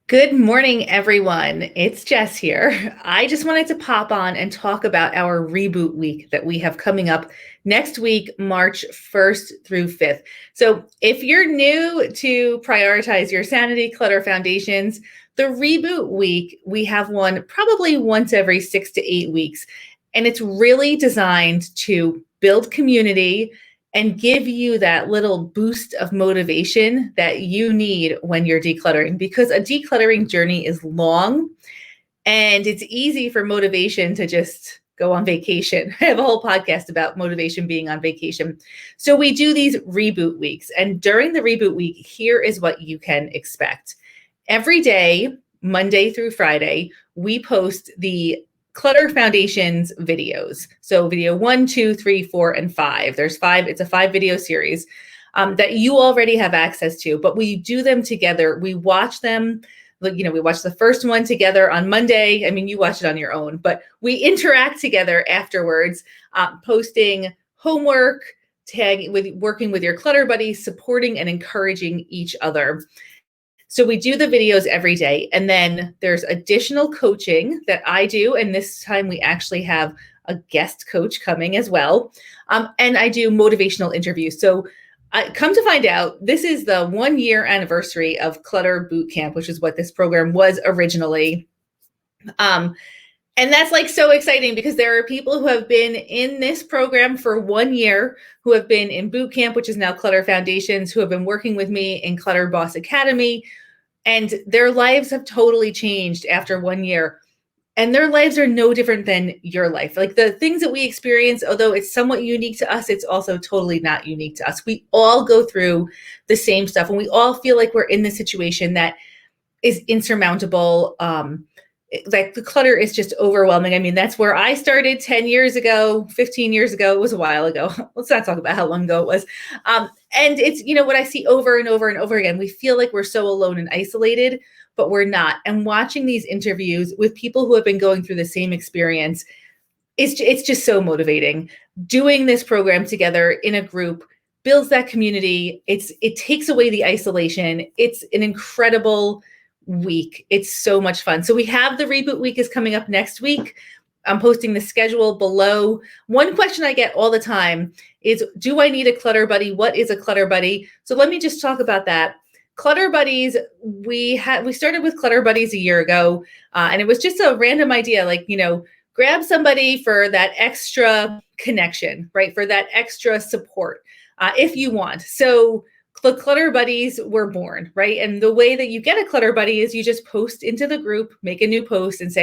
Good morning, everyone. It's Jess here. I just wanted to pop on and talk about our reboot week that we have coming up next week, March 1st through 5th. So if you're new to Prioritize Your Sanity Clutter Foundations, the reboot week, we have one probably once every 6 to 8 weeks. And it's really designed to build community and give you that little boost of motivation that you need when you're decluttering, because a decluttering journey is long and it's easy for motivation to just go on vacation. I have a whole podcast about motivation being on vacation. So we do these reboot weeks, and during the reboot week, here is what you can expect. Every day, Monday through Friday, we post the Clutter Foundations videos. So video 1, 2, 3, 4, and 5. There's 5. It's a 5 video series that you already have access to, but we do them together. We watch them. We watch the first one together on Monday. I mean, you watch it on your own, but we interact together afterwards, posting homework, working with your clutter buddies, supporting and encouraging each other. So we do the videos every day, and then there's additional coaching that I do. And this time we actually have a guest coach coming as well. And I do motivational interviews. So I come to find out, this is the 1-year anniversary of Clutter Boot Camp, which is what this program was originally. And that's like so exciting because there are people who have been in this program for 1 year, who have been in boot camp, which is now Clutter Foundations, who have been working with me in Clutter Boss Academy, and their lives have totally changed after 1 year. And their lives are no different than your life. Like the things that we experience, although it's somewhat unique to us, it's also totally not unique to us. We all go through the same stuff, and we all feel like we're in the situation that is insurmountable. Like the clutter is just overwhelming. I mean, that's where I started 10 years ago, 15 years ago. It was a while ago. Let's not talk about how long ago it was. And it's, what I see over and over and over again. We feel like we're so alone and isolated, but we're not. And watching these interviews with people who have been going through the same experience, it's just so motivating. Doing this program together in a group builds that community. It takes away the isolation. It's an incredible week. It's so much fun. So we have the reboot week is coming up next week. I'm posting the schedule below. One question I get all the time is, do I need a clutter buddy? What is a clutter buddy? So let me just talk about that. Clutter Buddies, we started with Clutter Buddies a year ago, and it was just a random idea, like, grab somebody for that extra connection, right? For that extra support, if you want. So the Clutter Buddies were born, right? And the way that you get a Clutter Buddy is you just post into the group, make a new post and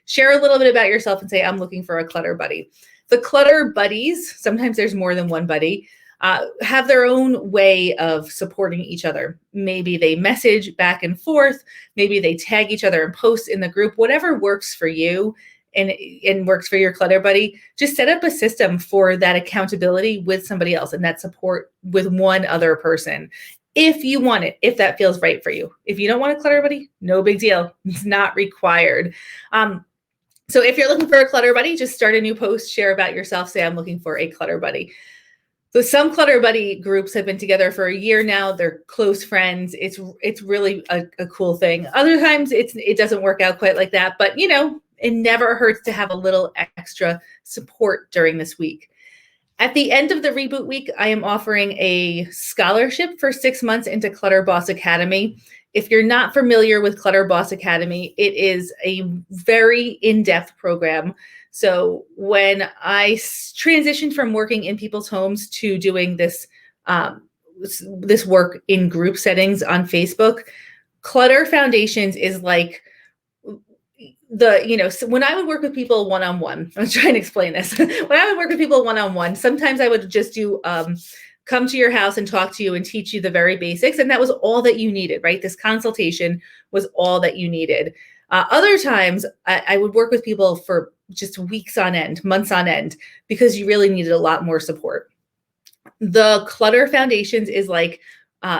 share a little bit about yourself and say, I'm looking for a Clutter Buddy. The Clutter Buddies, sometimes there's more than one buddy, have their own way of supporting each other. Maybe they message back and forth. Maybe they tag each other and post in the group, whatever works for you and works for your clutter buddy. Just set up a system for that accountability with somebody else and that support with one other person. If you want it, if that feels right for you. If you don't want a clutter buddy, no big deal. It's not required. So if you're looking for a clutter buddy, just start a new post, share about yourself, say, I'm looking for a clutter buddy. So some clutter buddy groups have been together for a year now. They're close friends. It's really a cool thing. Other times it doesn't work out quite like that, but it never hurts to have a little extra support during this week. At the end of the reboot week, I am offering a scholarship for 6 months into Clutter Boss Academy. If you're not familiar with Clutter Boss Academy, it is a very in-depth program. So when I transitioned from working in people's homes to doing this work in group settings on Facebook, Clutter Foundations is like so when I would work with people one-on-one, I'm trying to explain this. When I would work with people one-on-one, sometimes I would just do come to your house and talk to you and teach you the very basics. And that was all that you needed, right? This consultation was all that you needed. Other times I would work with people for just weeks on end, months on end, because you really needed a lot more support. The Clutter Foundations is like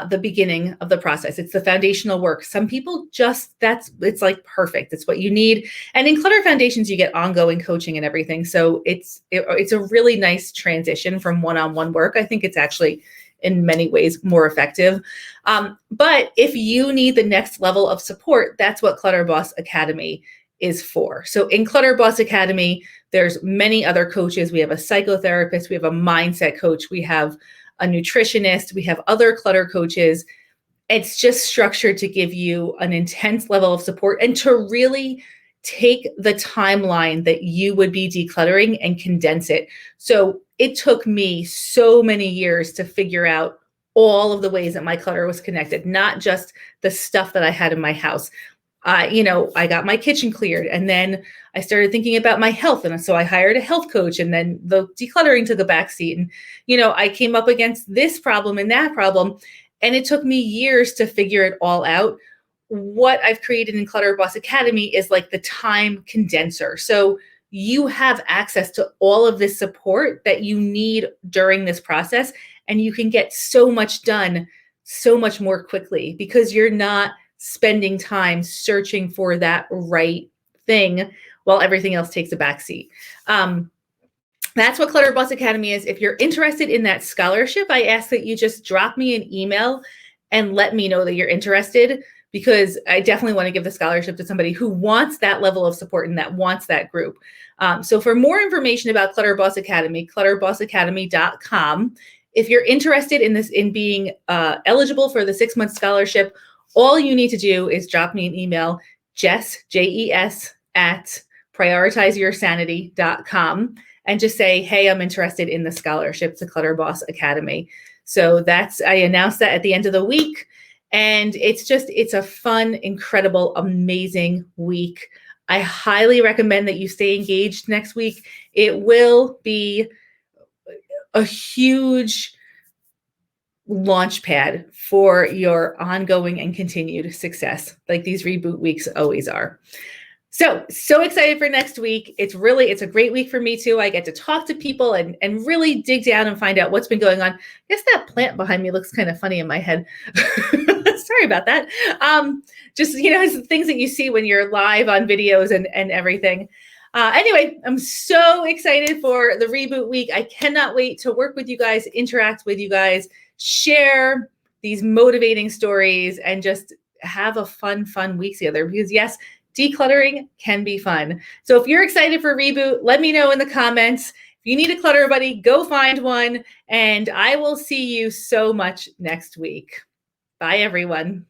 the beginning of the process. It's the foundational work. Some people it's like perfect. It's what you need. And in Clutter Foundations, you get ongoing coaching and everything. So it's a really nice transition from one-on-one work. I think it's actually in many ways more effective. But if you need the next level of support, that's what Clutter Boss Academy is for. So in Clutter Boss Academy, there's many other coaches. We have a psychotherapist, we have a mindset coach, we have a nutritionist, we have other clutter coaches. It's just structured to give you an intense level of support and to really take the timeline that you would be decluttering and condense it. So it took me so many years to figure out all of the ways that my clutter was connected, not just the stuff that I had in my house. I got my kitchen cleared, and then I started thinking about my health. And so I hired a health coach, and then the decluttering took a backseat. And, I came up against this problem and that problem. And it took me years to figure it all out. What I've created in Clutter Boss Academy is like the time condenser. So you have access to all of this support that you need during this process, and you can get so much done so much more quickly because you're not spending time searching for that right thing while everything else takes a backseat. That's what Clutter Boss Academy is. If you're interested in that scholarship, I ask that you just drop me an email and let me know that you're interested, because I definitely want to give the scholarship to somebody who wants that level of support and that wants that group. So for more information about Clutter Boss Academy, clutterbossacademy.com. If you're interested in this, in being eligible for the 6-month scholarship, all you need to do is drop me an email, Jess, Jes, at prioritizeyoursanity.com, and just say, hey, I'm interested in the scholarship to Clutter Boss Academy. So I announced that at the end of the week. And it's a fun, incredible, amazing week. I highly recommend that you stay engaged next week. It will be a huge launch pad for your ongoing and continued success, like these reboot weeks always are. So excited for next week. It's a great week for me too. I get to talk to people and really dig down and find out what's been going on. I guess that plant behind me looks kind of funny in my head. Sorry about that. Just, it's things that you see when you're live on videos and everything. Anyway, I'm so excited for the reboot week. I cannot wait to work with you guys, interact with you guys, share these motivating stories, and just have a fun week together, because yes, decluttering can be fun. So if you're excited for reboot, let me know in the comments. If you need a clutter buddy, go find one, and I will see you so much next week. Bye, everyone.